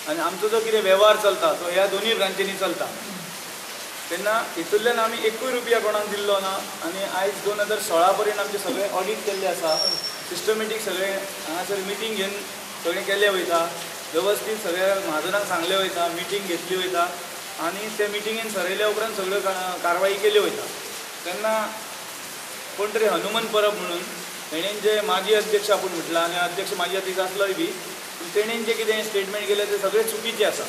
आनी आमचो जो कितें वेव्हार चलता तो ह्या दोनूय ब्रांचींनी चलता। तेन्ना हितूंतल्यान आमी एकूय रुपया कोणाक दिल्लो ना आनी आयज 2016 पर्यंत आमचे सगळे ऑडिट केल्ले आसा। सिस्टमॅटीक सगळे हांगासर मिटींग घेवन सगळें केल्लें वयता, वेवस्थीत सगळ्या महाजनांक सांगलें वयता, मिटींग घेतली वयता आनी त्या मिटींगेन सरयल्या उपरांत सगळ्यो कारवाई केल्यो वयता। तेन्ना कोण तरी हनुमन परब म्हणून तेणेन जे माजी अध्यक्ष आपूण म्हटला आनी अध्यक्ष माजी अध्यक्ष आसलोय बी, तेणेन जे कितें स्टेटमेंट केलें तें सगळें चुकीचें आसा।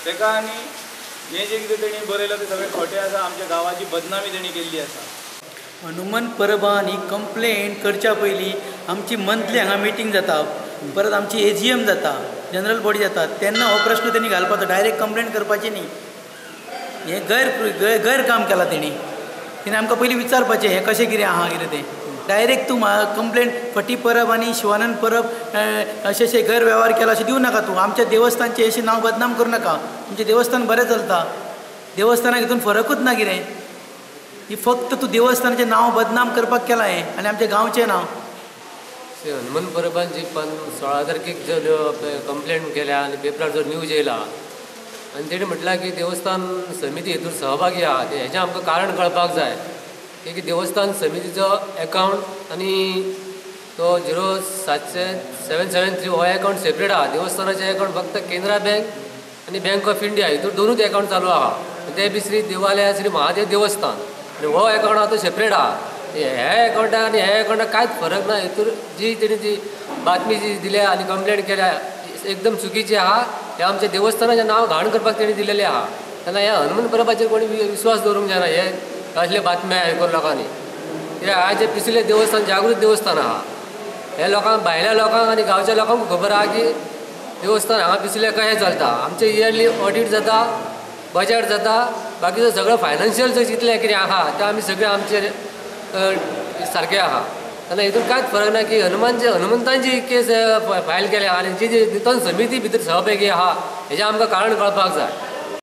तेका आनी हें जे कितें तेणी बरयलां तें सगळें खोटें आसा। आमच्या गांवाची बदनामी तेणी केल्ली आसा। हनुमन परबान ही कंप्लेंट करच्या पयलीं आमची मंथली हांगा मिटींग जाता, परत आमची AGM जाता, जनरल बॉडी जाता, तेन्ना हो प्रश्न तेणी घालपाचो, डायरेक्ट कंप्लेंट करपाची न्ही। हें गैर काम केलां तेणी आमकां पयलीं विचारपाचें हें कशें कितें आहा कितें तें। डायरेक्ट तूं कंप्लेंट फटी परब आनी शिवानंद परब अशें गैरवेव्हार केला अशें दिवं नाका तूं। आमच्या देवस्थानचें अशें नांव बदनाम करूं नाका। आमचें देवस्थान बरें चलता, देवस्थानाक हितून फरकूच ना कितें। ही फक्त तूं देवस्थानाचें नांव बदनाम करपाक केलां हें आनी आमच्या गांवचें नांव। हनुमन परबान जी 16 तारखेक जो कंप्लेंट केल्या आनी पेपरार जो न्यूज येयला आनी तेणी म्हटलां की देवस्थान समिती हेतून सहभागी आहा, हेजें आमकां कारण कळपाक जाय की देवस्थान समितीचो अकावंट आनी तो 0773 हो अकावंट सेपरेट आहा। देवस्थानाचें अकावंट फक्त केनरा बँक आनी बँक ऑफ इंडिया हितून दोनूच अकावंट चालू आहा। ते बी श्री देवालय श्री महादेव देवस्थान आनी हो अकावंट आहा तो सेपरेट आहा। ह्या अकावंटाक आनी ह्या अकावंटाक कांयच फरक ना। हितून जी तेणी ती बातमी जी दिल्या आनी कंप्लेंट केल्या एकदम चुकीची आहा। हे आमच्या देवस्थानाचें नांव घाण करपाक तेणी दिलेलें आहा। तेन्ना ह्या हनुमन परबाचेर कोणी विश्वास दवरूंक जायना। हे असले बातम्या आयकून लोकांनी हे आयचे पिसले देवस्थान जागृत देवस्थान आहा। हे लोकांक भायल्या लोकांक आनी गांवच्या लोकांक खबर आहा की देवस्थान हांगा पिसले कशें चलता। आमचे इयरली ऑडिट जाता, बजेट जाता, बाकीचो सगळो फायनान्शियल जितलें कितें आहा तें आमी सगळें आमचे सारकें आहा। तेन्ना हितून कांयच फरक ना की हनुमंतान जी केस फायल केल्या आनी जी नितन समिती भितर सहभागी आहा हेजें आमकां कारण कळपाक जाय।